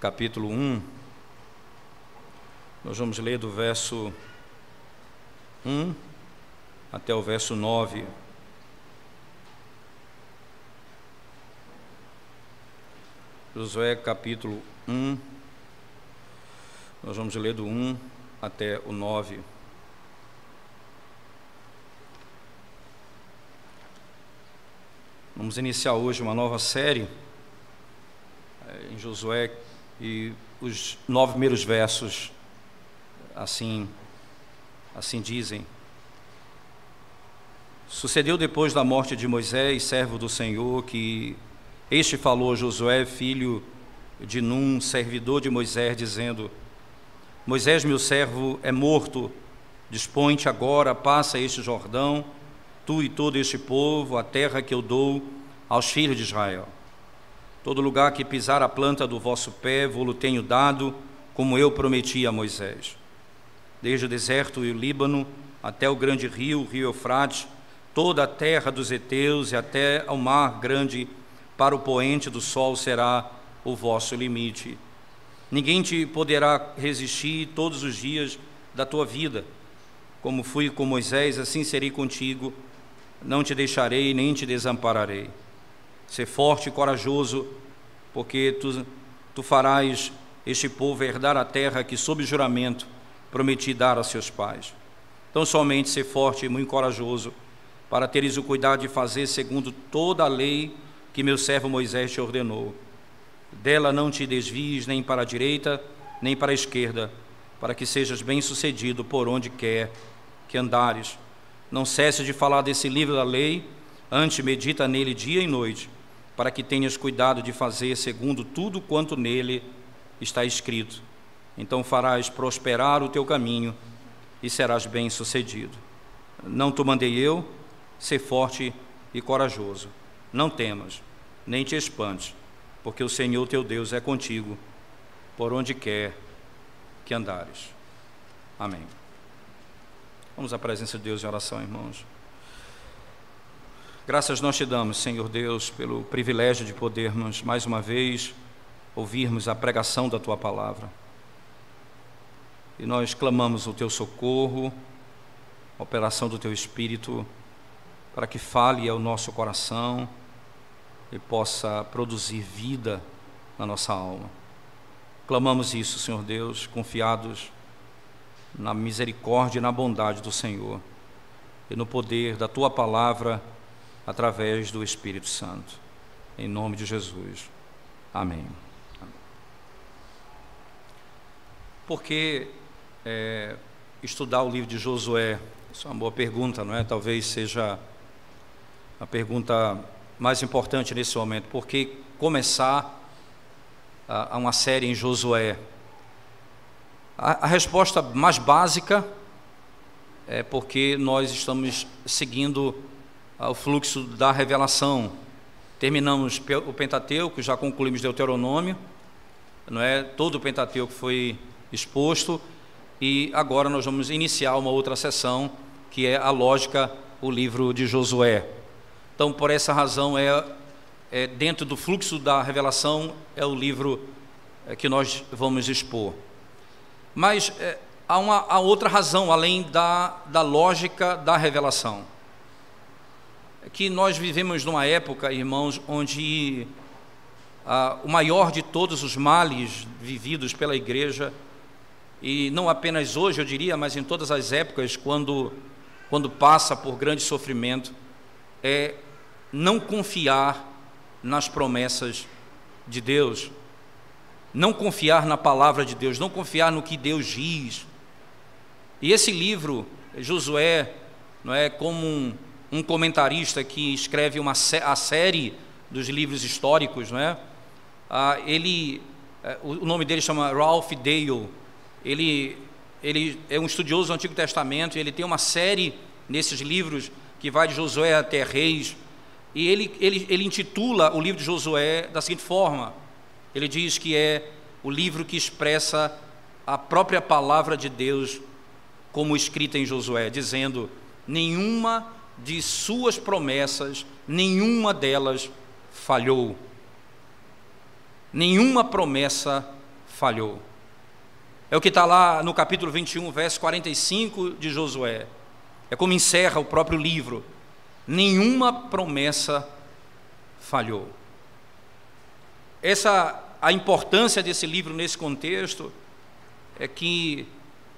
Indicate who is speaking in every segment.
Speaker 1: capítulo 1. Nós vamos ler do verso 1 até o verso 9. Josué capítulo 1, nós vamos ler do 1 até o 9. Vamos iniciar hoje uma nova série em Josué, e os 9 primeiros versos assim dizem: Sucedeu depois da morte de Moisés, servo do Senhor, que este falou a Josué, filho de Num, servidor de Moisés, dizendo: Moisés, meu servo, é morto. Dispõe-te agora, passa este Jordão, tu e todo este povo, a terra que eu dou aos filhos de Israel. Todo lugar que pisar a planta do vosso pé, vou-lo tenho dado, como eu prometi a Moisés. Desde o deserto e o Líbano, até o grande rio, o rio Eufrates, toda a terra dos heteus e até ao mar grande, para o poente do sol será o vosso limite. Ninguém te poderá resistir todos os dias da tua vida. Como fui com Moisés, assim serei contigo. Não te deixarei, nem te desampararei. Ser forte e corajoso, porque tu farás este povo herdar a terra que, sob juramento, prometi dar a seus pais. Então, somente ser forte e muito corajoso, para teres o cuidado de fazer segundo toda a lei que meu servo Moisés te ordenou. Dela não te desvies nem para a direita, nem para a esquerda, para que sejas bem-sucedido por onde quer que andares. Não cesses de falar desse livro da lei, antes medita nele dia e noite, para que tenhas cuidado de fazer segundo tudo quanto nele está escrito. Então farás prosperar o teu caminho e serás bem-sucedido. Não te mandei eu? Ser forte e corajoso. Não temas, nem te espantes, porque o Senhor teu Deus é contigo, por onde quer que andares. Amém. Vamos à presença de Deus em oração, irmãos. Graças nós te damos, Senhor Deus, pelo privilégio de podermos, mais uma vez, ouvirmos a pregação da Tua Palavra. E nós clamamos o Teu socorro, a operação do Teu Espírito, para que fale ao nosso coração e possa produzir vida na nossa alma. Clamamos isso, Senhor Deus, confiados na misericórdia e na bondade do Senhor e no poder da Tua Palavra através do Espírito Santo. Em nome de Jesus. Amém. Por que estudar o livro de Josué? Isso é uma boa pergunta, não é? Talvez seja a pergunta mais importante nesse momento. Por que começar uma série em Josué? A resposta mais básica é porque nós estamos seguindo o fluxo da revelação. Terminamos o Pentateuco, já concluímos Deuteronômio, não é? Todo o Pentateuco foi exposto, e agora nós vamos iniciar uma outra sessão, que é a lógica, o livro de Josué. Então, por essa razão, dentro do fluxo da revelação, é o livro que nós vamos expor. Mas há outra razão, além da lógica da revelação. Que nós vivemos numa época, irmãos, onde o maior de todos os males vividos pela igreja, e não apenas hoje, eu diria, mas em todas as épocas, quando passa por grande sofrimento, é não confiar nas promessas de Deus, não confiar na palavra de Deus, não confiar no que Deus diz. E esse livro, Josué, não é, como um comentarista que escreve a série dos livros históricos, não é? O nome dele chama Ralph Dale. Ele é um estudioso do Antigo Testamento, e ele tem uma série nesses livros que vai de Josué até Reis, e ele intitula o livro de Josué da seguinte forma: ele diz que é o livro que expressa a própria palavra de Deus como escrita em Josué, dizendo: nenhuma de suas promessas, nenhuma delas falhou. Nenhuma promessa falhou. É o que está lá no capítulo 21, verso 45 de Josué. É como encerra o próprio livro. Nenhuma promessa falhou. A importância desse livro nesse contexto é que,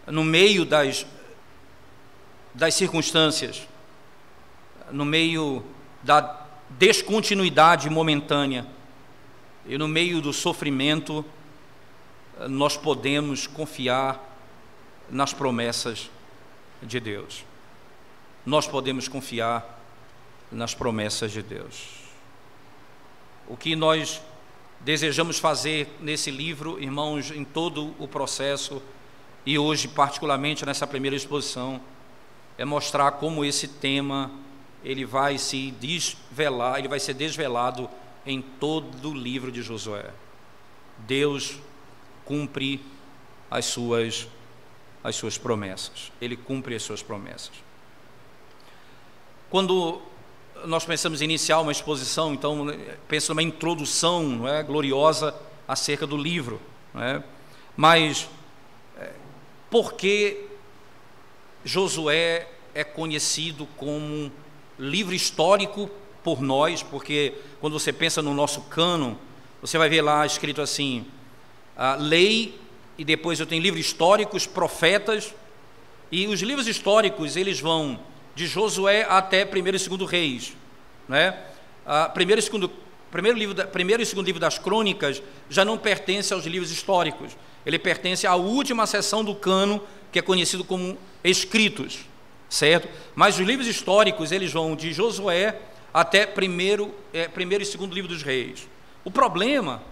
Speaker 1: no meio das circunstâncias, no meio da descontinuidade momentânea e no meio do sofrimento, nós podemos confiar nas promessas de Deus. Nós podemos confiar nas promessas de Deus. O que nós desejamos fazer nesse livro, irmãos, em todo o processo, e hoje particularmente nessa primeira exposição, é mostrar como esse tema ele vai se desvelar, ele vai ser desvelado em todo o livro de Josué. Deus cumpre as suas promessas. Ele cumpre as suas promessas. Quando nós pensamos em iniciar uma exposição, então penso numa introdução, não é, gloriosa acerca do livro, não é? Mas por que Josué é conhecido como livro histórico por nós? Porque quando você pensa no nosso cânon, você vai ver lá escrito assim, lei, e depois eu tenho livros históricos, profetas, e os livros históricos eles vão de Josué até 1º e 2º Reis, né? Primeiro e segundo livro das Crônicas já não pertence aos livros históricos, ele pertence à última seção do cânon, que é conhecido como escritos, certo? Mas os livros históricos eles vão de Josué até primeiro e 2º livro dos Reis. O problema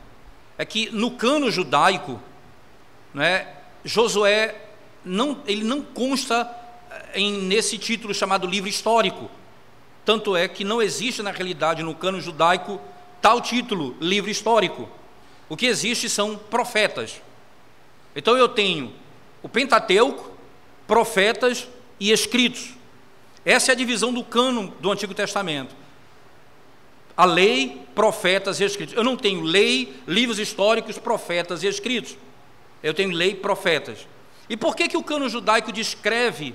Speaker 1: é que no cânon judaico, né, Josué ele não consta nesse título chamado livro histórico. Tanto é que não existe na realidade no cânon judaico tal título, livro histórico. O que existe são profetas. Então eu tenho o Pentateuco, profetas e escritos. Essa é a divisão do cânon do Antigo Testamento. A lei, profetas e escritos. Eu não tenho lei, livros históricos, profetas e escritos. Eu tenho lei e profetas. E por que o cânon judaico descreve,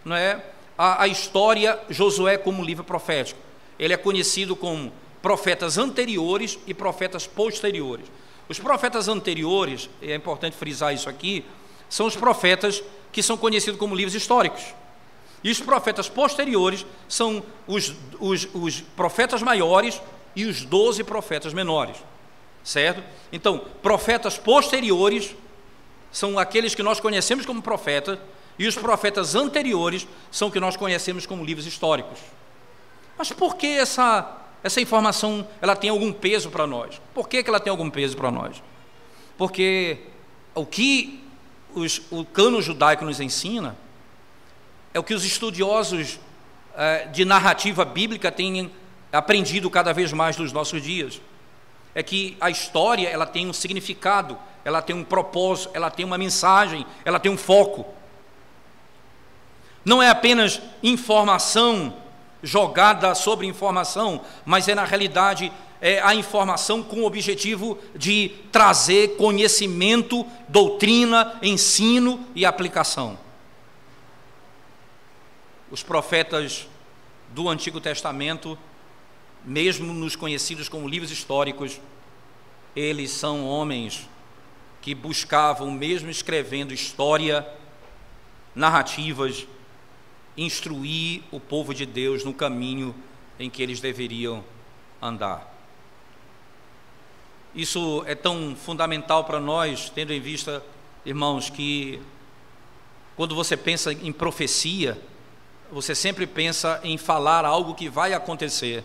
Speaker 1: não é, a história Josué como livro profético? Ele é conhecido como profetas anteriores e profetas posteriores. Os profetas anteriores, é importante frisar isso aqui, são os profetas que são conhecidos como livros históricos. E os profetas posteriores são os profetas maiores e os 12 profetas menores, certo? Então, profetas posteriores são aqueles que nós conhecemos como profetas, e os profetas anteriores são o que nós conhecemos como livros históricos. Mas por que essa informação ela tem algum peso para nós? Por que ela tem algum peso para nós? Porque o que o cânon judaico nos ensina é o que os estudiosos de narrativa bíblica têm aprendido cada vez mais nos nossos dias. É que a história ela tem um significado, ela tem um propósito, ela tem uma mensagem, ela tem um foco. Não é apenas informação jogada sobre informação, mas na realidade a informação com o objetivo de trazer conhecimento, doutrina, ensino e aplicação. Os profetas do Antigo Testamento, mesmo nos conhecidos como livros históricos, eles são homens que buscavam, mesmo escrevendo história, narrativas, instruir o povo de Deus no caminho em que eles deveriam andar. Isso é tão fundamental para nós, tendo em vista, irmãos, que quando você pensa em profecia, você sempre pensa em falar algo que vai acontecer.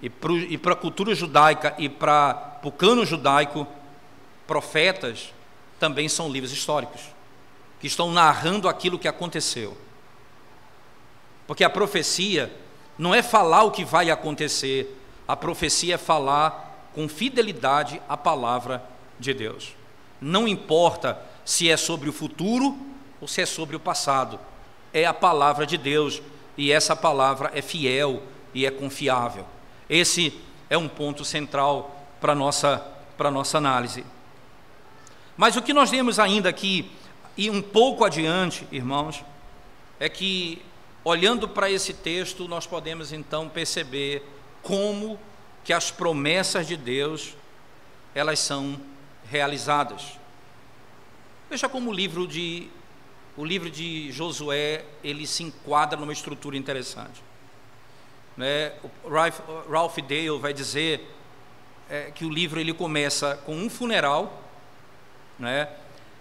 Speaker 1: E para a cultura judaica e para o cânon judaico, profetas também são livros históricos, que estão narrando aquilo que aconteceu. Porque a profecia não é falar o que vai acontecer, a profecia é falar com fidelidade a palavra de Deus. Não importa se é sobre o futuro ou se é sobre o passado, é a palavra de Deus, e essa palavra é fiel e é confiável. Esse é um ponto central para a nossa análise. Mas o que nós vemos ainda aqui, e um pouco adiante, irmãos, é que, olhando para esse texto, nós podemos então perceber como que as promessas de Deus, elas são realizadas. Veja como o livro de Josué, ele se enquadra numa estrutura interessante, né? O Ralph Dale vai dizer que o livro ele começa com um funeral, né?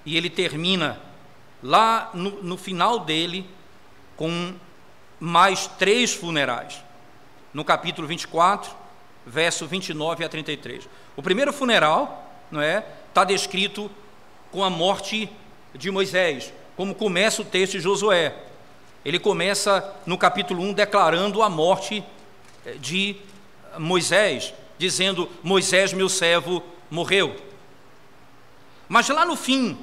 Speaker 1: E ele termina lá no final dele com mais 3 funerais, no capítulo 24, verso 29 a 33. O primeiro funeral, não é, está descrito com a morte de Moisés, como começa o texto de Josué. Ele começa no capítulo 1 declarando a morte de Moisés, dizendo: Moisés, meu servo, morreu. Mas lá no fim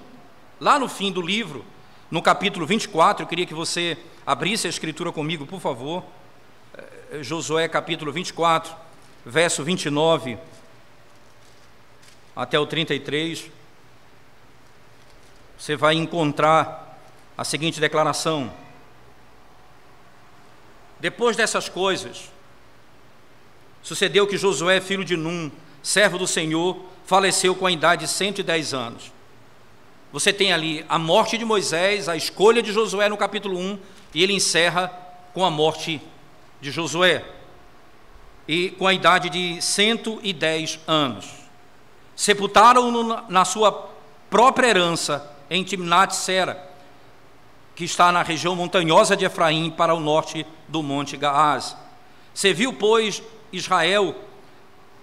Speaker 1: do livro, no capítulo 24, eu queria que você abrisse a escritura comigo, por favor. Josué capítulo 24, verso 29 até o 33. Você vai encontrar a seguinte declaração: depois dessas coisas, sucedeu que Josué, filho de Num, servo do Senhor, faleceu com a idade de 110 anos. Você tem ali a morte de Moisés, a escolha de Josué no capítulo 1, e ele encerra com a morte de Josué, e com a idade de 110 anos. Sepultaram-no na sua própria herança, em Timnat-Sera, que está na região montanhosa de Efraim, para o norte do monte Gaás. Serviu, pois, Israel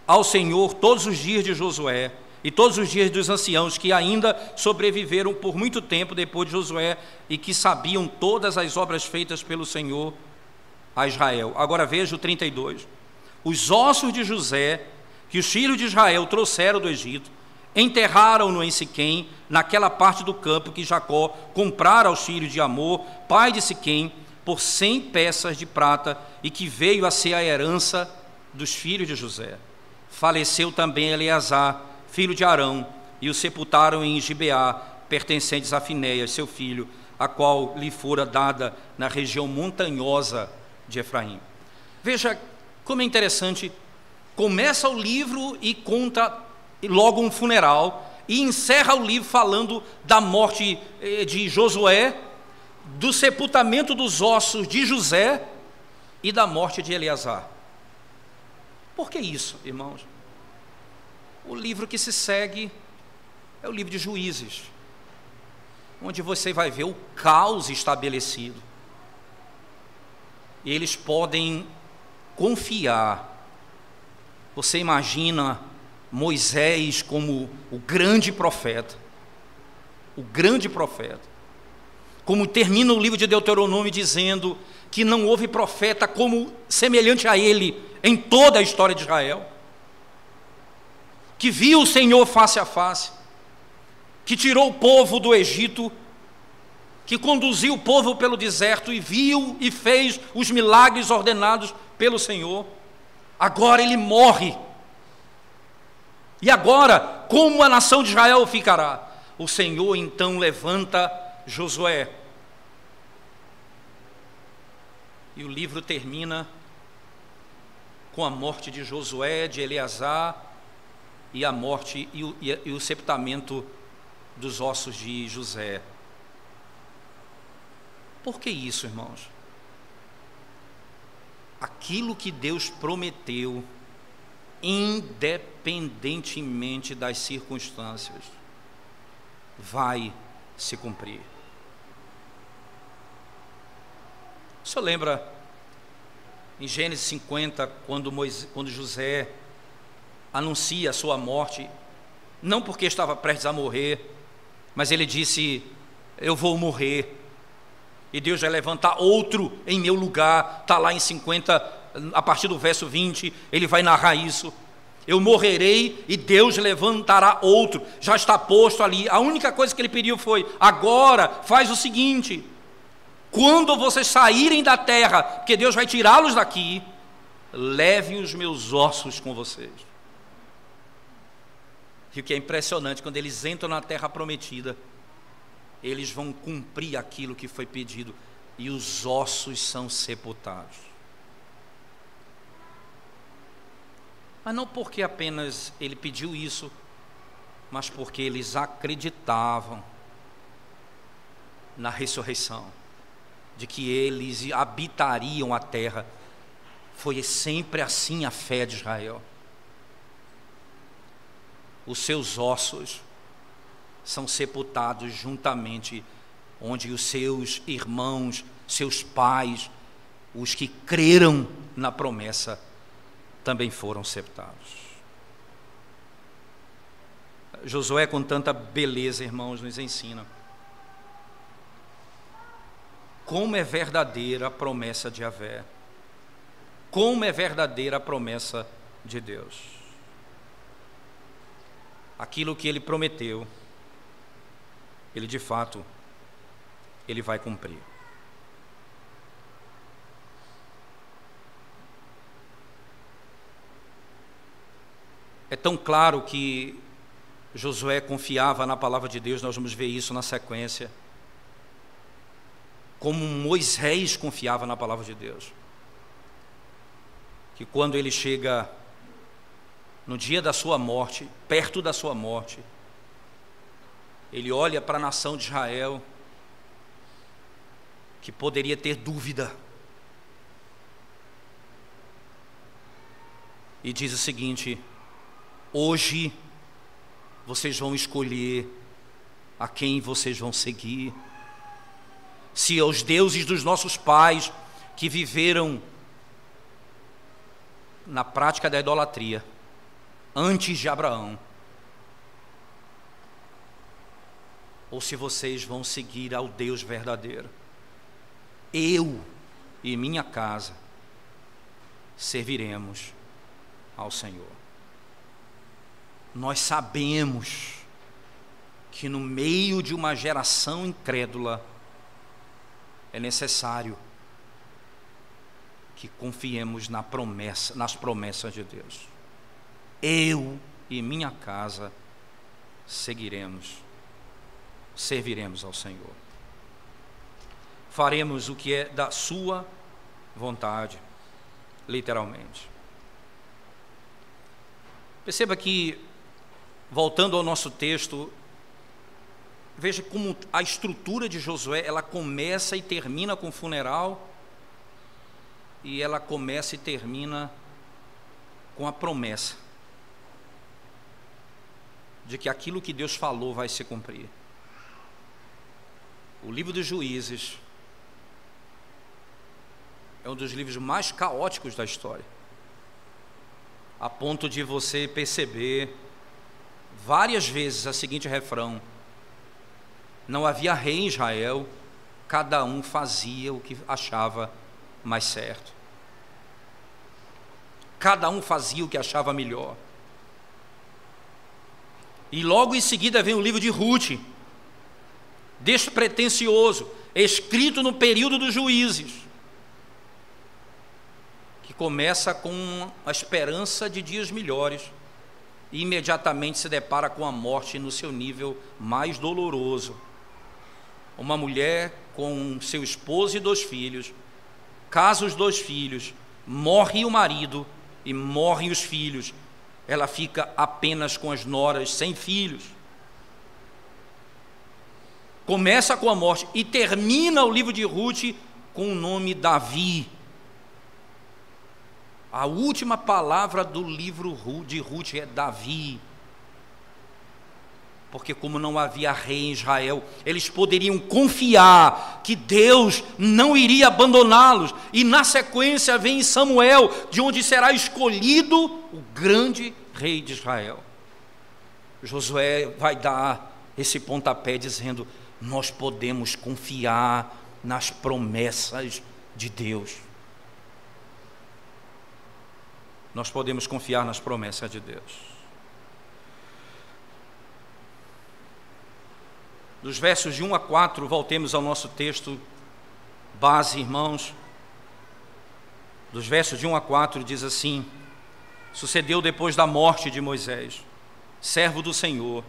Speaker 1: ao Senhor todos os dias de Josué e todos os dias dos anciãos que ainda sobreviveram por muito tempo depois de Josué e que sabiam todas as obras feitas pelo Senhor a Israel. Agora veja o 32. Os ossos de José, que os filhos de Israel trouxeram do Egito, enterraram-no em Siquém, naquela parte do campo que Jacó comprara aos filhos de Amor, pai de Siquém, por 100 peças de prata, e que veio a ser a herança dos filhos de José. Faleceu também Eleazar, filho de Arão, e o sepultaram em Gibeá, pertencentes a Finéias, seu filho, a qual lhe fora dada na região montanhosa de Efraim. Veja como é interessante, começa o livro e conta logo um funeral, e encerra o livro falando da morte de Josué, do sepultamento dos ossos de José e da morte de Eleazar. Por que isso, irmãos? O livro que se segue é o livro de Juízes, onde você vai ver o caos estabelecido. E eles podem confiar. Você imagina Moisés como o grande profeta, como termina o livro de Deuteronômio dizendo que não houve profeta como semelhante a ele em toda a história de Israel, que viu o Senhor face a face, que tirou o povo do Egito, que conduziu o povo pelo deserto e viu e fez os milagres ordenados pelo Senhor. Agora ele morre. E agora, como a nação de Israel ficará? O Senhor então levanta Josué. E o livro termina com a morte de Josué, de Eleazar, e a morte e o sepultamento dos ossos de José. Por que isso, irmãos? Aquilo que Deus prometeu, independentemente das circunstâncias, vai se cumprir. O senhor lembra em Gênesis 50, quando José anuncia a sua morte, não porque estava prestes a morrer, mas ele disse: eu vou morrer, e Deus vai levantar outro em meu lugar. Está lá em 50, a partir do verso 20, ele vai narrar isso. Eu morrerei e Deus levantará outro. Já está posto ali. A única coisa que ele pediu foi: agora faz o seguinte, quando vocês saírem da terra, porque Deus vai tirá-los daqui, levem os meus ossos com vocês. E o que é impressionante, quando eles entram na terra prometida, eles vão cumprir aquilo que foi pedido, e os ossos são sepultados. Mas não porque apenas ele pediu isso, mas porque eles acreditavam na ressurreição, de que eles habitariam a terra. Foi sempre assim a fé de Israel. Os seus ossos são sepultados juntamente onde os seus irmãos, seus pais, os que creram na promessa, também foram sepultados. Josué, com tanta beleza, irmãos, nos ensina como é verdadeira a promessa de Yahvé, como é verdadeira a promessa de Deus. Aquilo que ele prometeu, ele de fato, ele vai cumprir. É tão claro que Josué confiava na palavra de Deus, nós vamos ver isso na sequência, como Moisés confiava na palavra de Deus, que quando ele chega no dia da sua morte, perto da sua morte, ele olha para a nação de Israel, que poderia ter dúvida, e diz o seguinte: hoje vocês vão escolher a quem vocês vão seguir. Se aos deuses dos nossos pais, que viveram na prática da idolatria antes de Abraão, ou se vocês vão seguir ao Deus verdadeiro. Eu e minha casa serviremos ao Senhor. Nós sabemos que no meio de uma geração incrédula é necessário que confiemos nas promessas de Deus. Eu e minha casa serviremos ao Senhor. Faremos o que é da sua vontade, literalmente. Perceba que, voltando ao nosso texto, veja como a estrutura de Josué, ela começa e termina com o funeral, e ela começa e termina com a promessa de que aquilo que Deus falou vai se cumprir. O livro dos Juízes é um dos livros mais caóticos da história, a ponto de você perceber várias vezes a seguinte refrão: não havia rei em Israel, cada um fazia o que achava mais certo, cada um fazia o que achava melhor. E logo em seguida vem o livro de Rute, despretensioso, escrito no período dos Juízes, que começa com a esperança de dias melhores e imediatamente se depara com a morte no seu nível mais doloroso. Uma mulher com seu esposo e 2 filhos, casa os 2 filhos, morre o marido e morrem os filhos, ela fica apenas com as noras, sem filhos. Começa com a morte e termina o livro de Rute com o nome Davi. A última palavra do livro de Rute é Davi, porque como não havia rei em Israel, eles poderiam confiar que Deus não iria abandoná-los, e na sequência vem Samuel, de onde será escolhido o grande rei de Israel. Josué vai dar esse pontapé dizendo: nós podemos confiar nas promessas de Deus. Nós podemos confiar nas promessas de Deus. Dos versos de 1 a 4, voltemos ao nosso texto base, irmãos. Dos versos de 1 a 4 diz assim: sucedeu depois da morte de Moisés, servo do Senhor,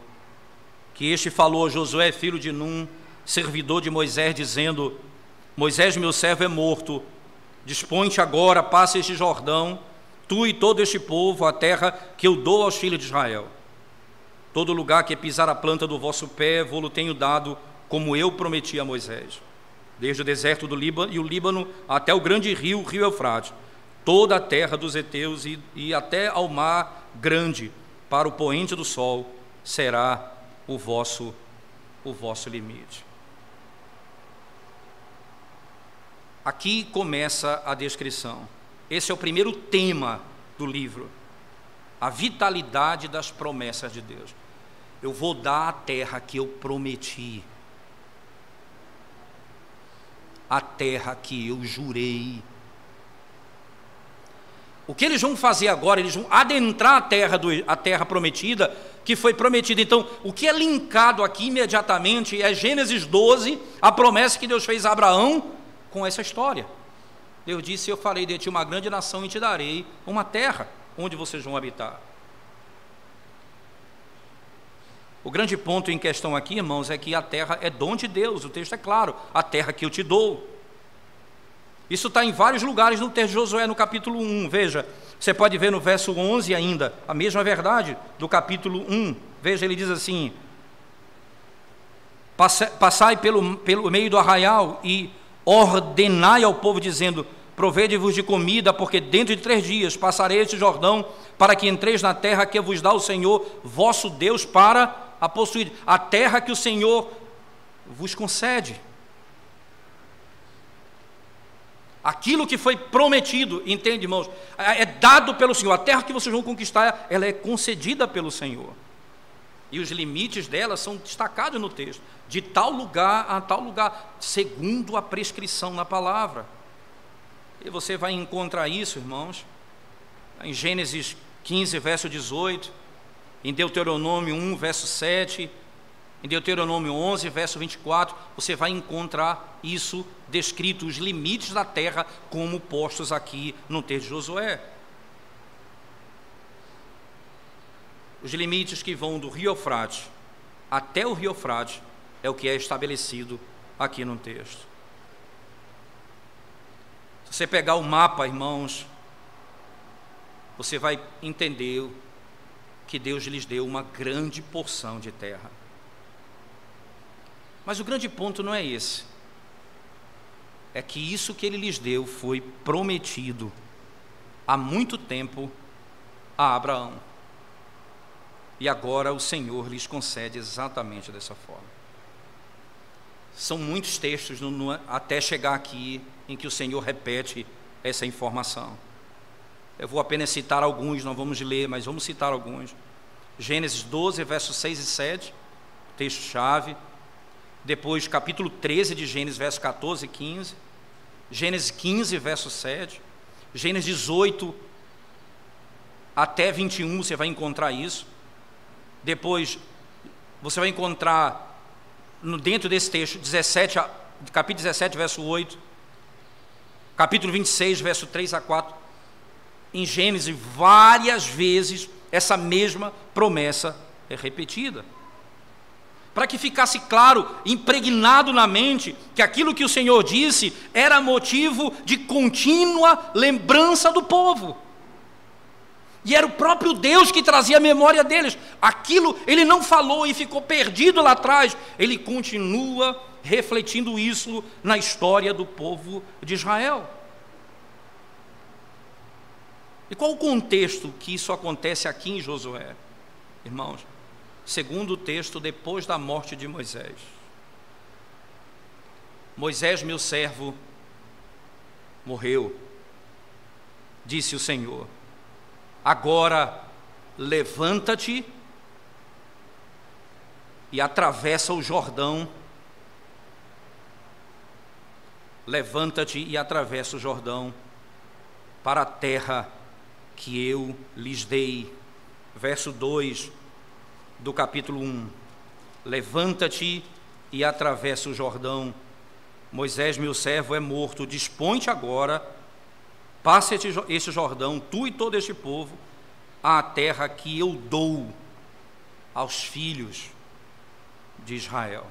Speaker 1: que este falou a Josué, filho de Num, servidor de Moisés, dizendo: Moisés, meu servo, é morto. Dispõe-te agora, passa este Jordão, tu e todo este povo, a terra que eu dou aos filhos de Israel. Todo lugar que pisar a planta do vosso pé, vou-lo tenho dado, como eu prometi a Moisés. Desde o deserto do Líbano e o Líbano até o grande rio, o rio Eufrates, toda a terra dos heteus e até ao mar grande, para o poente do sol, será o vosso limite. Aqui começa a descrição. Esse é o primeiro tema do livro, a vitalidade das promessas de Deus. Eu vou dar a terra que eu prometi, a terra que eu jurei. O que eles vão fazer agora? Eles vão adentrar a terra prometida, que foi prometida. Então, o que é linkado aqui imediatamente é Gênesis 12, a promessa que Deus fez a Abraão com essa história. Deus disse: eu farei de ti uma grande nação e te darei uma terra onde vocês vão habitar. O grande ponto em questão aqui, irmãos, é que a terra é dom de Deus. O texto é claro: a terra que eu te dou. Isso está em vários lugares no texto de Josué, no capítulo 1. Veja, você pode ver no verso 11 ainda, a mesma verdade do capítulo 1. Veja, ele diz assim: passai pelo meio do arraial e ordenai ao povo, dizendo: provede-vos de comida, porque dentro de 3 dias passarei este Jordão, para que entreis na terra que vos dá o Senhor vosso Deus para a possuir, a terra que o Senhor vos concede. Aquilo que foi prometido, entende, irmãos? É dado pelo Senhor. A terra que vocês vão conquistar, ela é concedida pelo Senhor. E os limites dela são destacados no texto. De tal lugar a tal lugar, segundo a prescrição na palavra. E você vai encontrar isso, irmãos, em Gênesis 15, verso 18, em Deuteronômio 1, verso 7, em Deuteronômio 11, verso 24, você vai encontrar isso descrito, os limites da terra, como postos aqui no texto de Josué. Os limites que vão do rio Eufrates até o rio Eufrates é o que é estabelecido aqui no texto. Se você pegar o mapa, irmãos, você vai entender que Deus lhes deu uma grande porção de terra. Mas o grande ponto não é esse. É que isso que Ele lhes deu foi prometido há muito tempo a Abraão. E agora o Senhor lhes concede exatamente dessa forma. São muitos textos até chegar aqui em que o Senhor repete essa informação. Eu vou apenas citar alguns, não vamos ler, mas vamos citar alguns. Gênesis 12, versos 6 e 7, texto-chave. Depois, capítulo 13 de Gênesis, versos 14 e 15. Gênesis 15, verso 7. Gênesis 18 até 21, você vai encontrar isso. Depois, você vai encontrar, dentro desse texto, capítulo 17, verso 8. Capítulo 26, verso 3 a 4. Em Gênesis, várias vezes, essa mesma promessa é repetida. Para que ficasse claro, impregnado na mente, que aquilo que o Senhor disse era motivo de contínua lembrança do povo. E era o próprio Deus que trazia a memória deles. Aquilo Ele não falou e ficou perdido lá atrás. Ele continua refletindo isso na história do povo de Israel. E qual o contexto que isso acontece aqui em Josué? Irmãos, segundo o texto, depois da morte de Moisés. Moisés, meu servo, morreu. Disse o Senhor: agora levanta-te e atravessa o Jordão. Levanta-te e atravessa o Jordão para a terra que eu lhes dei. Verso 2 do capítulo 1. Levanta-te e atravessa o Jordão. Moisés, meu servo, é morto. Dispõe-te agora, passa este Jordão, tu e todo este povo, à terra que eu dou aos filhos de Israel.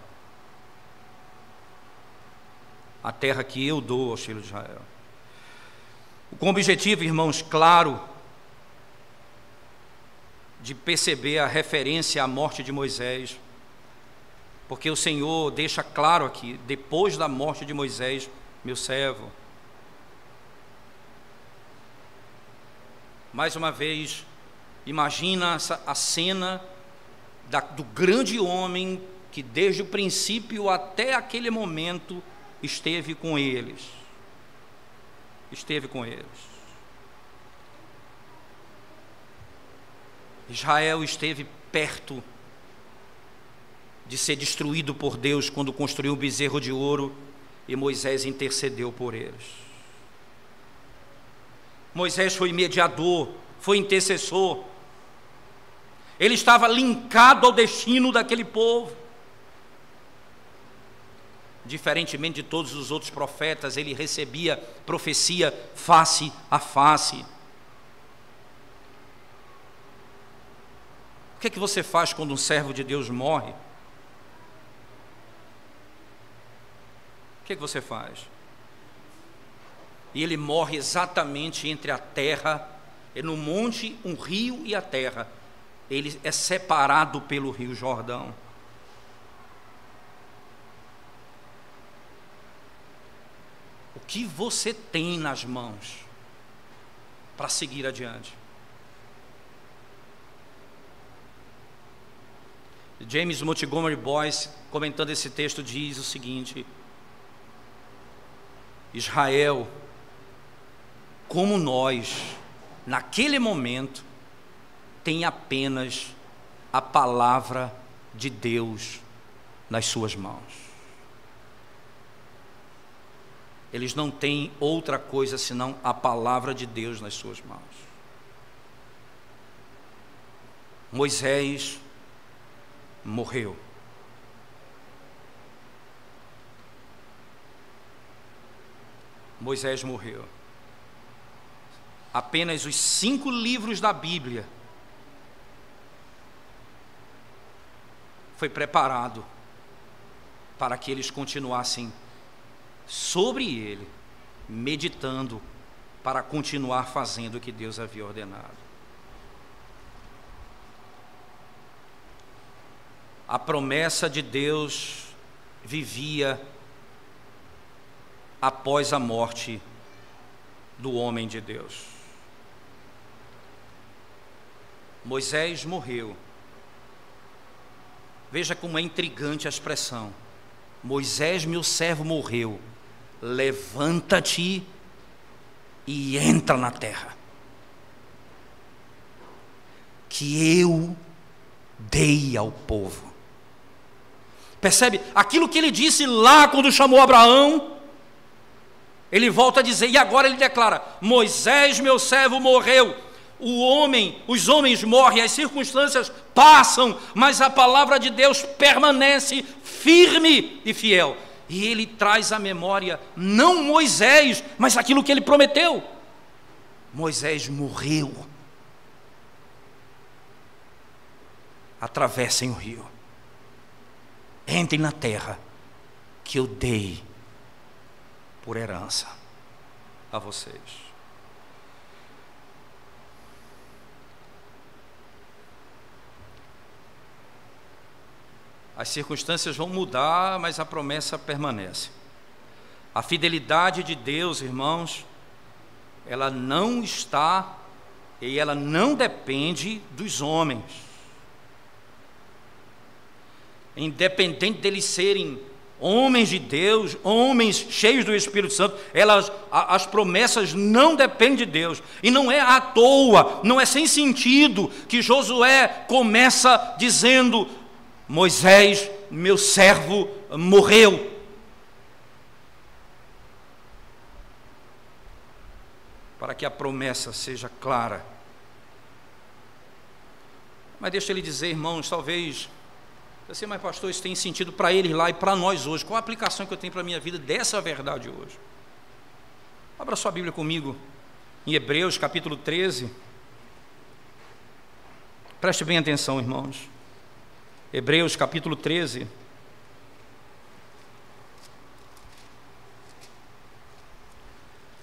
Speaker 1: A terra que eu dou aos filhos de Israel. Com o objetivo, irmãos, claro, de perceber a referência à morte de Moisés, porque o Senhor deixa claro aqui, depois da morte de Moisés, meu servo. Mais uma vez, imagina a cena do grande homem que desde o princípio até aquele momento esteve com eles. Esteve com eles. Israel esteve perto de ser destruído por Deus quando construiu um bezerro de ouro, e Moisés intercedeu por eles. Moisés foi mediador, foi intercessor. Ele estava linkado ao destino daquele povo. Diferentemente de todos os outros profetas, ele recebia profecia face a face. O que é que você faz quando um servo de Deus morre? O que é que você faz? E ele morre exatamente entre a terra, no monte, um rio e a terra. Ele é separado pelo rio Jordão. O que você tem nas mãos para seguir adiante? James Montgomery Boyce, comentando esse texto, diz o seguinte: Israel, como nós, naquele momento, tem apenas a palavra de Deus nas suas mãos. Eles não têm outra coisa senão a palavra de Deus nas suas mãos. Moisés morreu. Moisés morreu. Apenas os 5 livros da Bíblia foi preparado para que eles continuassem sobre ele, meditando, para continuar fazendo o que Deus havia ordenado. A promessa de Deus vivia após a morte do homem de Deus. Moisés morreu. Veja como é intrigante a expressão. Moisés, meu servo, morreu. Levanta-te e entra na terra que eu dei ao povo. Percebe? Aquilo que ele disse lá quando chamou Abraão, ele volta a dizer, e agora ele declara: Moisés, meu servo, morreu. Os homens morrem, as circunstâncias passam, mas a palavra de Deus permanece firme e fiel. E ele traz à memória, não Moisés, mas aquilo que ele prometeu. Moisés morreu. Atravessem o rio. Entrem na terra que eu dei por herança a vocês. As circunstâncias vão mudar, mas a promessa permanece. A fidelidade de Deus, irmãos, ela não está e ela não depende dos homens. Independente deles serem homens de Deus, homens cheios do Espírito Santo, as promessas não dependem de Deus. E não é à toa, não é sem sentido que Josué começa dizendo: Moisés, meu servo, morreu. Para que a promessa seja clara. Mas deixa ele dizer, irmãos, talvez, assim, mas pastor, isso tem sentido para eles lá e para nós hoje. Qual a aplicação que eu tenho para a minha vida dessa verdade hoje? Abra sua Bíblia comigo, em Hebreus capítulo 13. Preste bem atenção, irmãos. Hebreus capítulo 13.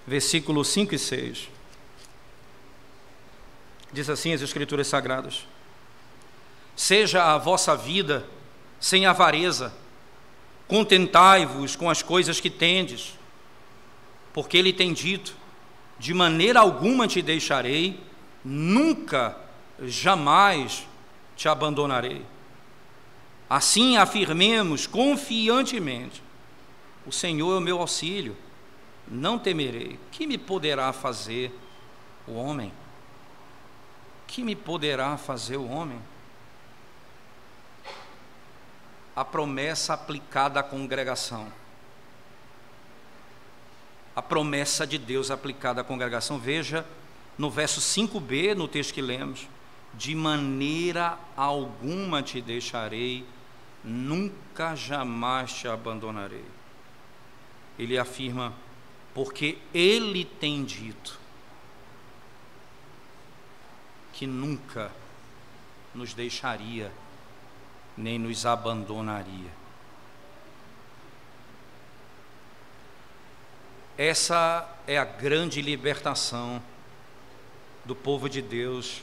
Speaker 1: Versículos 5 e 6. Diz assim as Escrituras Sagradas: seja a vossa vida sem avareza, contentai-vos com as coisas que tendes, porque ele tem dito: de maneira alguma te deixarei, nunca, jamais te abandonarei. Assim afirmemos confiantemente: o Senhor é o meu auxílio, não temerei. Que me poderá fazer o homem? Que me poderá fazer o homem? A promessa aplicada à congregação. A promessa de Deus aplicada à congregação. Veja no verso 5b, no texto que lemos: de maneira alguma te deixarei, nunca jamais te abandonarei. Ele afirma: porque ele tem dito que nunca nos deixaria, nem nos abandonaria. Essa é a grande libertação do povo de Deus,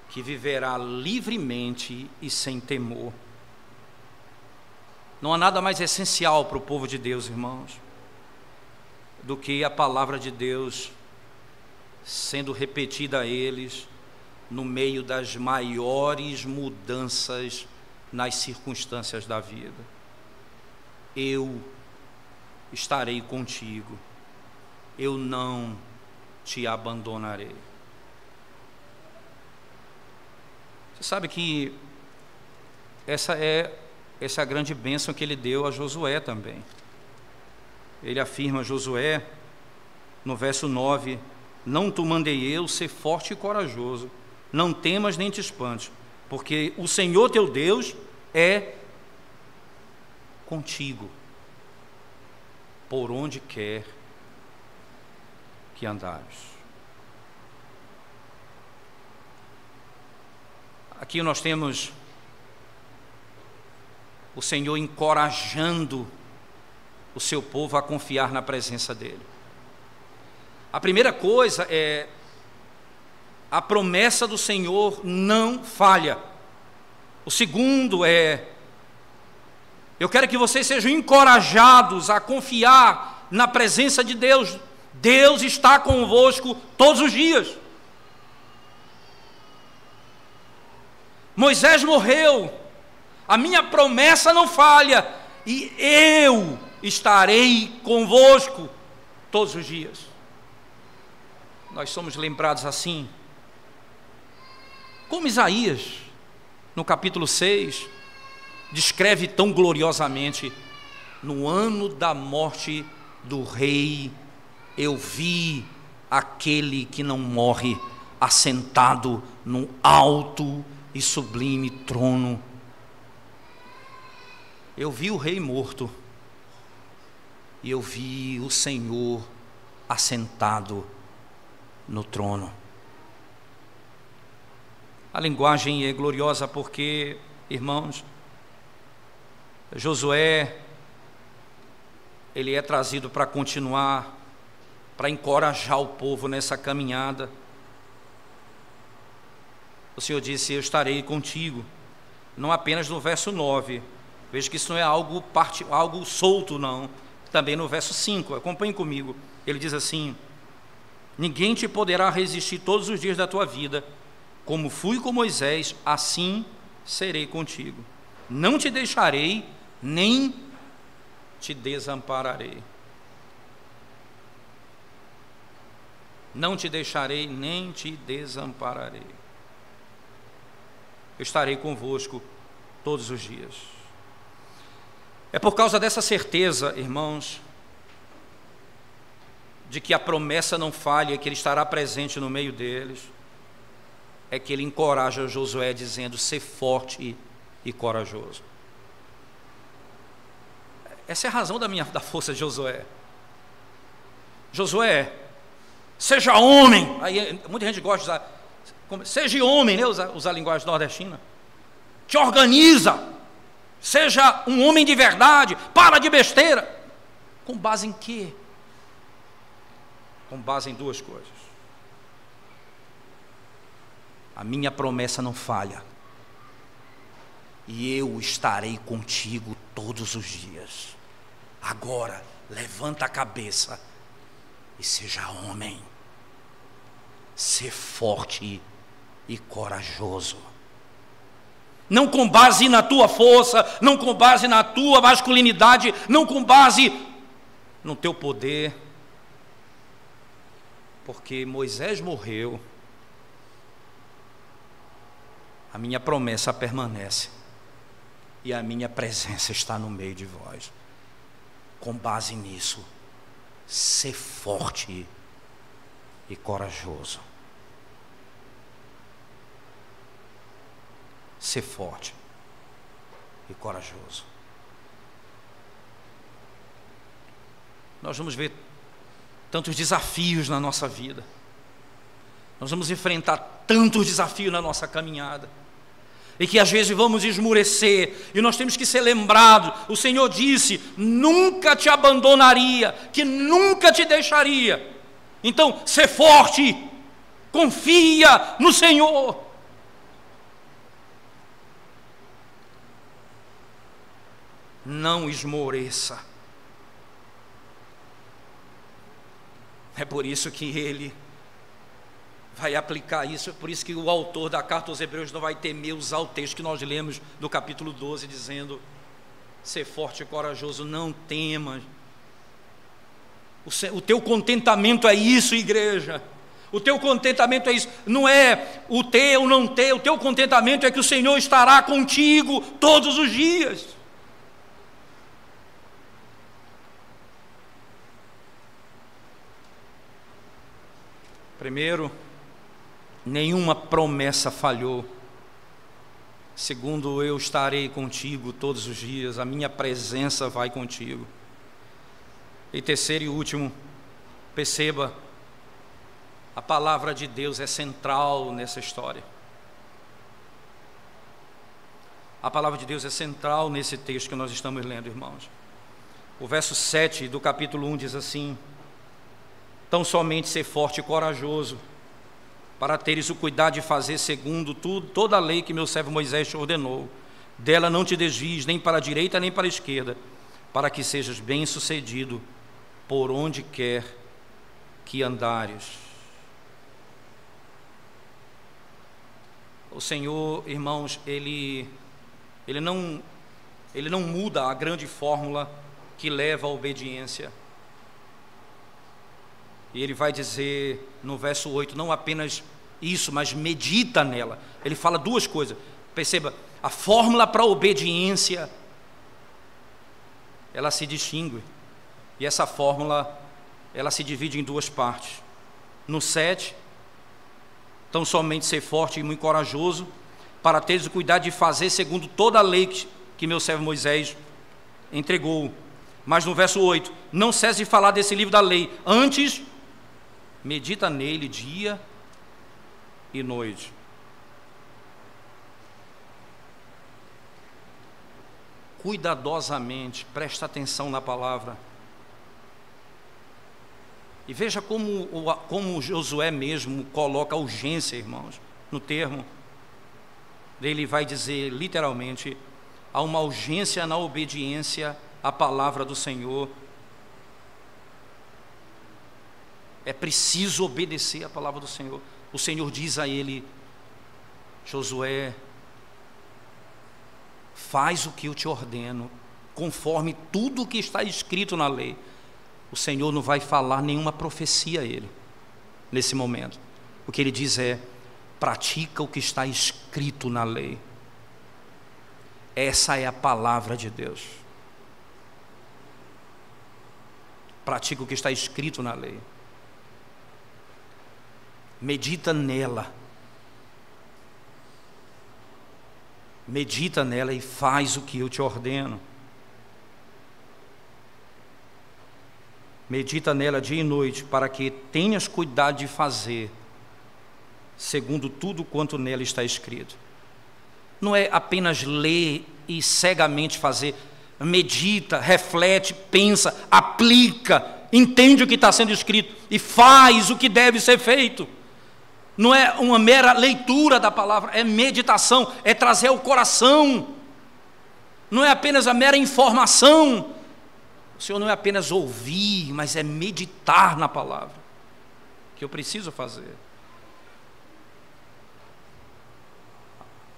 Speaker 1: que viverá livremente e sem temor. Não há nada mais essencial para o povo de Deus, irmãos, do que a palavra de Deus sendo repetida a eles no meio das maiores mudanças nas circunstâncias da vida. Eu estarei contigo, eu não te abandonarei. Você sabe que essa é a grande bênção que ele deu a Josué também. Ele afirma a Josué, no verso 9: não te mandei eu ser forte e corajoso, não temas nem te espantes, porque o Senhor teu Deus é contigo, por onde quer que andares. Aqui nós temos o Senhor encorajando o seu povo a confiar na presença dele. A primeira coisa é: a promessa do Senhor não falha. O segundo é: eu quero que vocês sejam encorajados a confiar na presença de Deus. Deus está convosco todos os dias. Moisés morreu, a minha promessa não falha, e eu estarei convosco todos os dias. Nós somos lembrados assim, como Isaías, no capítulo 6, descreve tão gloriosamente: no ano da morte do rei, eu vi aquele que não morre assentado num alto e sublime trono. Eu vi o rei morto, e eu vi o Senhor assentado no trono. A linguagem é gloriosa porque, irmãos, Josué, ele é trazido para continuar, para encorajar o povo nessa caminhada. O Senhor disse: eu estarei contigo, não apenas no verso 9, veja que isso não é algo solto, não. Também no verso 5, acompanhe comigo, ele diz assim: ninguém te poderá resistir todos os dias da tua vida, como fui com Moisés, assim serei contigo, não te deixarei, nem te desampararei. Não te deixarei, nem te desampararei. Eu estarei convosco todos os dias. É por causa dessa certeza, irmãos, de que a promessa não falha, que ele estará presente no meio deles, é que ele encoraja Josué dizendo: ser forte e corajoso. Essa é a razão da força de Josué. Josué, seja homem. Aí muita gente gosta de usar, seja homem, né? Usar a linguagem nordestina. te organiza, seja um homem de verdade, para de besteira. Com base em quê? Com base em duas coisas. A minha promessa não falha, e eu estarei contigo todos os dias. Agora, levanta a cabeça e seja homem, ser forte e corajoso. Não com base na tua força, não com base na tua masculinidade, não com base no teu poder, porque Moisés morreu, a minha promessa permanece e a minha presença está no meio de vós. Com base nisso, ser forte e corajoso. Ser forte e corajoso. Nós vamos ver tantos desafios na nossa vida. Nós vamos enfrentar tantos desafios na nossa caminhada. E que às vezes vamos esmurecer, e nós temos que ser lembrados. O Senhor disse: nunca te abandonaria, que nunca te deixaria. Então, ser forte, confia no Senhor. Não esmoreça. É por isso que ele vai aplicar isso, é por isso que o autor da carta aos Hebreus não vai temer usar o texto que nós lemos do capítulo 12, dizendo: ser forte e corajoso, não temas. O teu contentamento é isso, igreja. O teu contentamento é isso, não é o ter ou não ter. O teu contentamento é que o Senhor estará contigo todos os dias. Primeiro, nenhuma promessa falhou. Segundo, eu estarei contigo todos os dias, a minha presença vai contigo. E terceiro e último, perceba, a palavra de Deus é central nessa história. A palavra de Deus é central nesse texto que nós estamos lendo, irmãos. O verso 7 do capítulo 1 diz assim: tão somente ser forte e corajoso, para teres o cuidado de fazer segundo toda a lei que meu servo Moisés te ordenou. Dela não te desvies nem para a direita nem para a esquerda, para que sejas bem-sucedido por onde quer que andares. O Senhor, irmãos, Ele não muda a grande fórmula que leva à obediência. E ele vai dizer no verso 8, não apenas isso, mas medita nela. Ele fala duas coisas. Perceba, a fórmula para a obediência, ela se distingue. E essa fórmula, ela se divide em duas partes. No 7, tão somente ser forte e muito corajoso, para teres o cuidado de fazer segundo toda a lei que meu servo Moisés entregou. Mas no verso 8, não cesse de falar desse livro da lei, antes medita nele dia e noite. Cuidadosamente, presta atenção na palavra. E veja como Josué mesmo coloca urgência, irmãos, no termo. Ele vai dizer literalmente: há uma urgência na obediência à palavra do Senhor. É preciso obedecer à palavra do Senhor. O Senhor diz a ele: Josué, faz o que eu te ordeno, conforme tudo o que está escrito na lei. O Senhor não vai falar nenhuma profecia a ele, nesse momento. O que ele diz é: pratica o que está escrito na lei. Essa é a palavra de Deus. Pratica o que está escrito na lei. Medita nela. Medita nela e faz o que eu te ordeno. Medita nela dia e noite, para que tenhas cuidado de fazer segundo tudo quanto nela está escrito. não é apenas ler e cegamente fazer. Medita, reflete, pensa, aplica, entende o que está sendo escrito e faz o que deve ser feito. Não é uma mera leitura da palavra, é meditação, é trazer ao coração. Não é apenas a mera informação. O Senhor não é apenas ouvir, mas é meditar na palavra, que eu preciso fazer.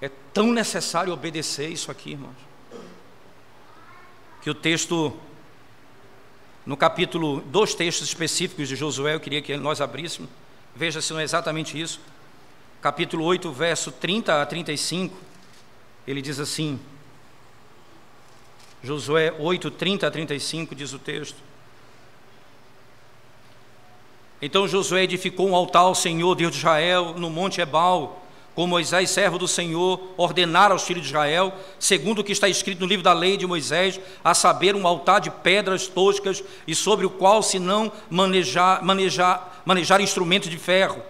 Speaker 1: É tão necessário obedecer isso aqui, irmãos, que o texto, no capítulo, 2 textos específicos de Josué, eu queria que nós abríssemos, veja se não é exatamente isso. Capítulo 8, verso 30 a 35, ele diz assim, Josué 8, 30 a 35, diz o texto: Então Josué edificou um altar ao Senhor, Deus de Israel, no monte Ebal, como Moisés, servo do Senhor, ordenara aos filhos de Israel, segundo o que está escrito no livro da lei de Moisés, a saber, um altar de pedras toscas, e sobre o qual se não manejar instrumentos de ferro.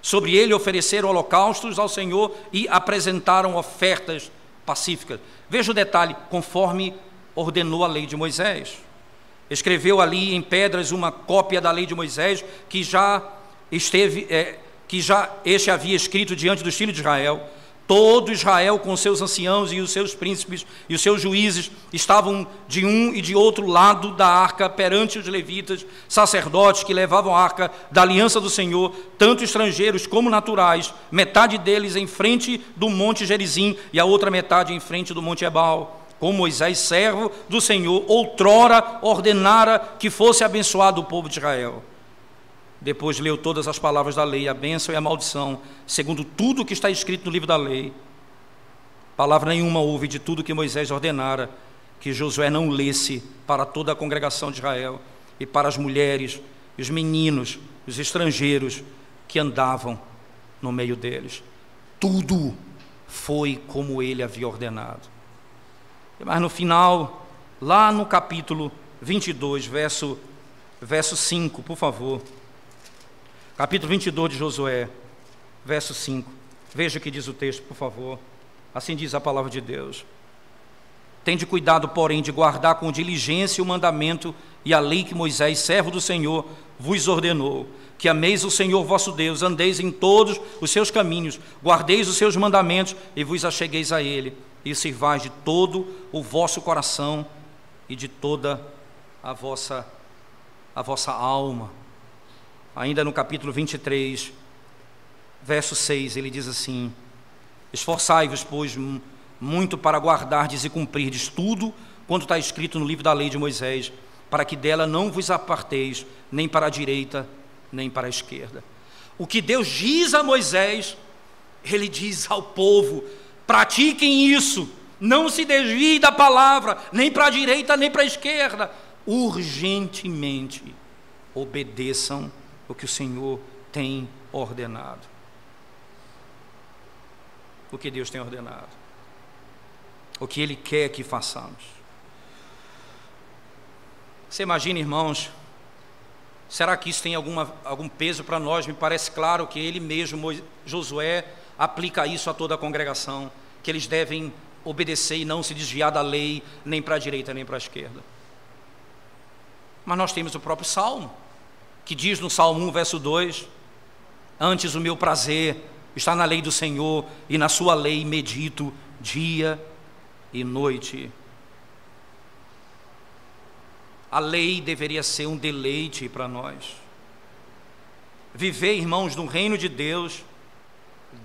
Speaker 1: Sobre ele ofereceram holocaustos ao Senhor e apresentaram ofertas pacíficas. Veja o detalhe, conforme ordenou a lei de Moisés. Escreveu ali em pedras uma cópia da lei de Moisés, que já este havia escrito diante dos filhos de Israel. Todo Israel, com seus anciãos e os seus príncipes e os seus juízes, estavam de um e de outro lado da arca, perante os levitas, sacerdotes que levavam a arca da aliança do Senhor, tanto estrangeiros como naturais, metade deles em frente do monte Gerizim e a outra metade em frente do monte Ebal. Como Moisés, servo do Senhor, outrora ordenara que fosse abençoado o povo de Israel. Depois leu todas as palavras da lei, a bênção e a maldição, segundo tudo o que está escrito no livro da lei. Palavra nenhuma houve de tudo que Moisés ordenara, que Josué não lesse para toda a congregação de Israel, e para as mulheres, os meninos, os estrangeiros que andavam no meio deles. Tudo foi como ele havia ordenado. Mas no final, lá no capítulo 22, verso 5, por favor. Capítulo 22 de Josué, verso 5. Veja o que diz o texto, por favor. Assim diz a palavra de Deus: Tende cuidado, porém, de guardar com diligência o mandamento e a lei que Moisés, servo do Senhor, vos ordenou, que ameis o Senhor vosso Deus, andeis em todos os seus caminhos, guardeis os seus mandamentos e vos achegueis a ele, e sirvais de todo o vosso coração e de toda a vossa alma. Ainda no capítulo 23, verso 6, ele diz assim: Esforçai-vos, pois, muito para guardardes e cumprirdes tudo quanto está escrito no livro da lei de Moisés, para que dela não vos aparteis, nem para a direita, nem para a esquerda. O que Deus diz a Moisés, ele diz ao povo: pratiquem isso, não se desviem da palavra, nem para a direita, nem para a esquerda. Urgentemente obedeçam o que o Senhor tem ordenado. O que Deus tem ordenado, o que Ele quer que façamos. Você imagina, irmãos, será que isso tem algum peso para nós? Me parece claro que ele mesmo, Josué, aplica isso a toda a congregação, que eles devem obedecer e não se desviar da lei, nem para a direita, nem para a esquerda. Mas nós temos o próprio Salmo, que diz no Salmo 1, verso 2: Antes o meu prazer está na lei do Senhor, e na sua lei medito dia e noite. A lei deveria ser um deleite para nós. Viver, irmãos, no reino de Deus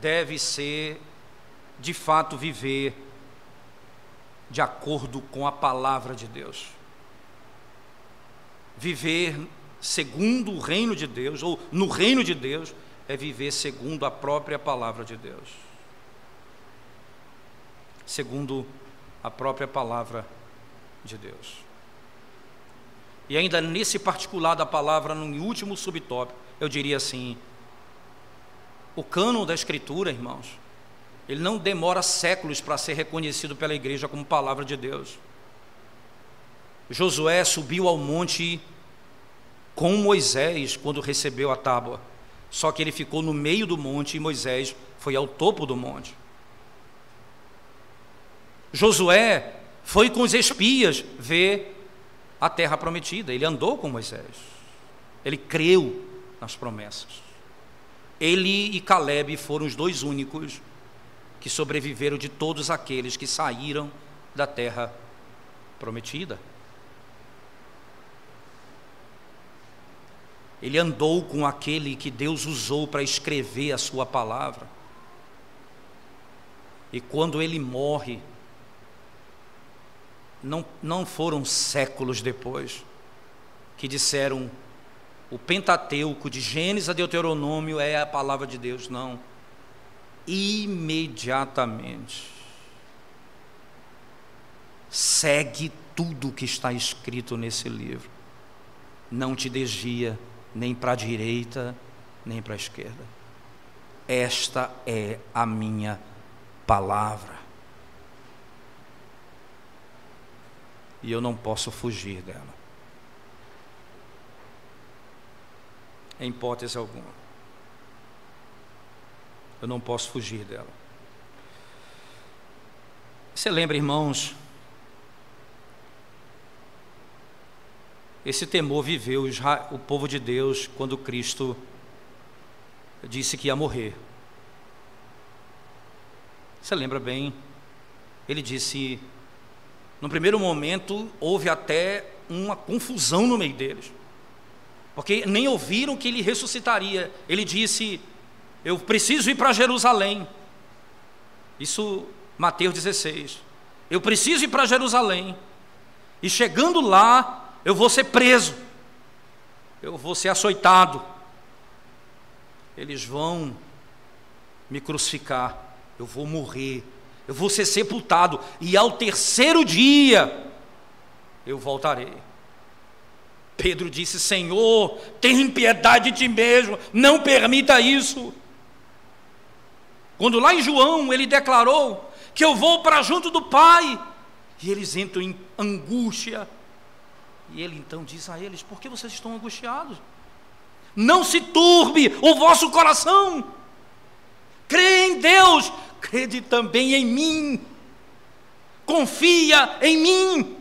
Speaker 1: deve ser, de fato, viver de acordo com a palavra de Deus. Viver segundo o reino de Deus, ou no reino de Deus, é viver segundo a própria palavra de Deus. Segundo a própria palavra de Deus. E ainda nesse particular da palavra, no último subtópico, eu diria assim: o cânon da Escritura, irmãos, ele não demora séculos para ser reconhecido pela igreja como palavra de Deus. Josué subiu ao monte com Moisés quando recebeu a tábua, só que ele ficou no meio do monte e Moisés foi ao topo do monte. Josué foi com os espias ver a terra prometida, ele andou com Moisés, ele creu nas promessas. Ele e Calebe foram os dois únicos que sobreviveram de todos aqueles que saíram da terra prometida. Ele andou com aquele que Deus usou para escrever a sua palavra. E quando ele morre, não foram séculos depois que disseram o Pentateuco de Gênesis a Deuteronômio é a palavra de Deus. Não. Imediatamente segue tudo o que está escrito nesse livro. Não te desvia nem para a direita, nem para a esquerda. Esta é a minha palavra. E eu não posso fugir dela, em hipótese alguma. Eu não posso fugir dela. Você lembra, irmãos, esse temor viveu o povo de Deus quando Cristo disse que ia morrer. Você lembra bem? Ele disse, no primeiro momento houve até uma confusão no meio deles, porque nem ouviram que ele ressuscitaria. Ele disse, eu preciso ir para Jerusalém. Isso, Mateus 16. Eu preciso ir para Jerusalém, e chegando lá, eu vou ser preso, eu vou ser açoitado, eles vão me crucificar, eu vou morrer, eu vou ser sepultado, e ao terceiro dia eu voltarei. Pedro disse, Senhor, tem piedade de ti mesmo, não permita isso. Quando lá em João ele declarou que eu vou para junto do Pai, e eles entram em angústia. E ele então diz a eles, por que vocês estão angustiados? Não se turbe o vosso coração, crê em Deus, crede também em mim, confia em mim.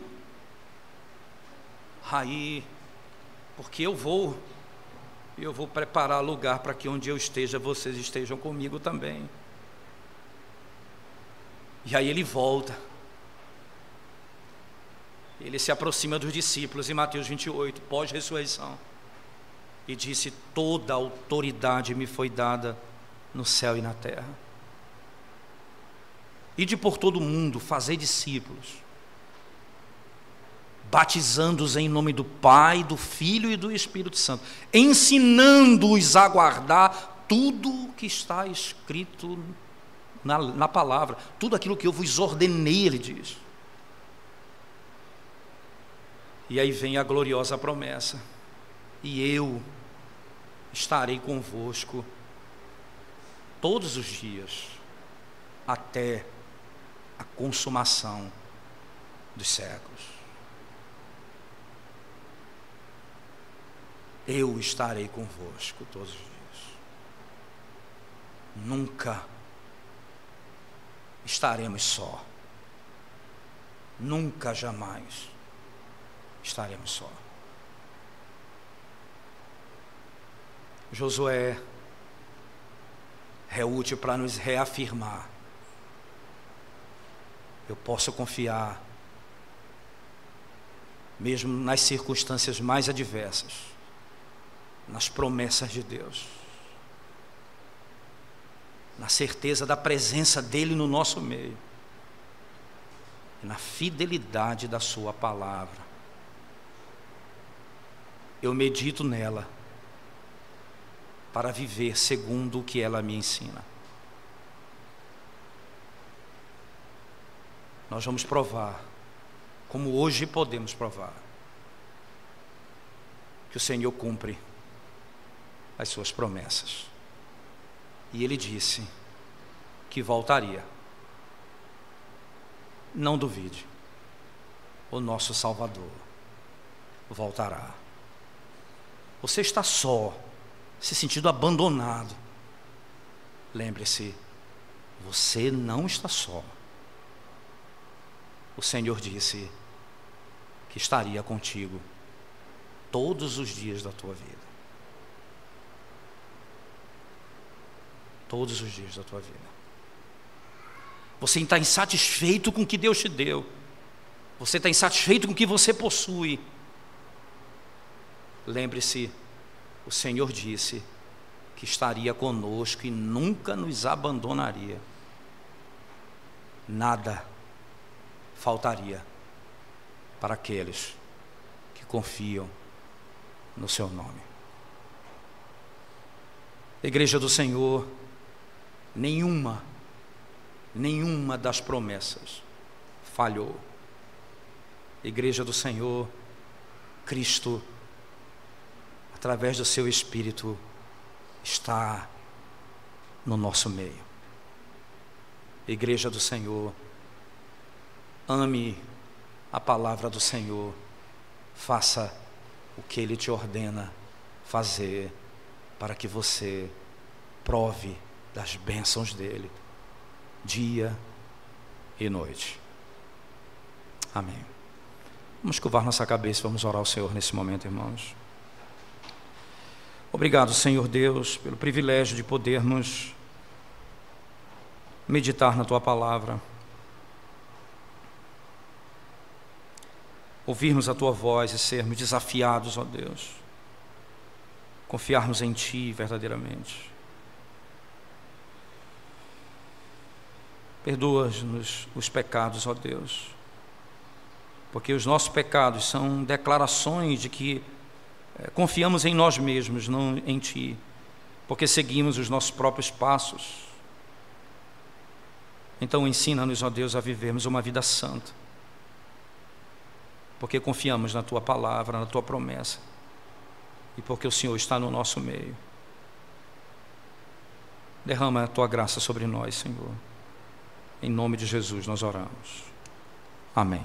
Speaker 1: Aí, porque eu vou preparar lugar para que onde eu esteja, vocês estejam comigo também. E aí ele volta. Ele se aproxima dos discípulos em Mateus 28, pós-ressurreição, e disse, toda a autoridade me foi dada no céu e na terra. Ide por todo o mundo, fazei discípulos, batizando-os em nome do Pai, do Filho e do Espírito Santo, ensinando-os a guardar tudo o que está escrito na palavra, tudo aquilo que eu vos ordenei, ele diz. E aí vem a gloriosa promessa, e eu estarei convosco todos os dias, até a consumação dos séculos. Eu estarei convosco todos os dias. Nunca estaremos só. Nunca, jamais estaremos só. Josué é útil para nos reafirmar. Eu posso confiar, mesmo nas circunstâncias mais adversas, nas promessas de Deus, na certeza da presença dEle no nosso meio, e na fidelidade da sua palavra. Eu medito nela para viver segundo o que ela me ensina. Nós vamos provar, como hoje podemos provar, que o Senhor cumpre as suas promessas. E Ele disse que voltaria. Não duvide, o nosso Salvador voltará. Você está só, se sentindo abandonado. Lembre-se, você não está só. o Senhor disse que estaria contigo todos os dias da tua vida. Todos os dias da tua vida. Você está insatisfeito com o que Deus te deu. Você está insatisfeito com o que você possui. Lembre-se, o Senhor disse que estaria conosco e nunca nos abandonaria. Nada faltaria para aqueles que confiam no seu nome. Igreja do Senhor, nenhuma das promessas falhou. Igreja do Senhor, Cristo, através do seu Espírito, está no nosso meio. Igreja do Senhor, ame a palavra do Senhor, faça o que Ele te ordena fazer, para que você prove das bênçãos dEle, dia e noite. Amém. Vamos curvar nossa cabeça e vamos orar ao Senhor nesse momento, irmãos. Obrigado, Senhor Deus, pelo privilégio de podermos meditar na Tua palavra, ouvirmos a Tua voz e sermos desafiados, ó Deus, confiarmos em Ti verdadeiramente. Perdoa-nos os pecados, ó Deus, porque os nossos pecados são declarações de que confiamos em nós mesmos, não em Ti, porque seguimos os nossos próprios passos. Então ensina-nos, ó Deus, a vivermos uma vida santa, porque confiamos na Tua palavra, na Tua promessa, e porque o Senhor está no nosso meio. Derrama a Tua graça sobre nós, Senhor. Em nome de Jesus nós oramos. Amém.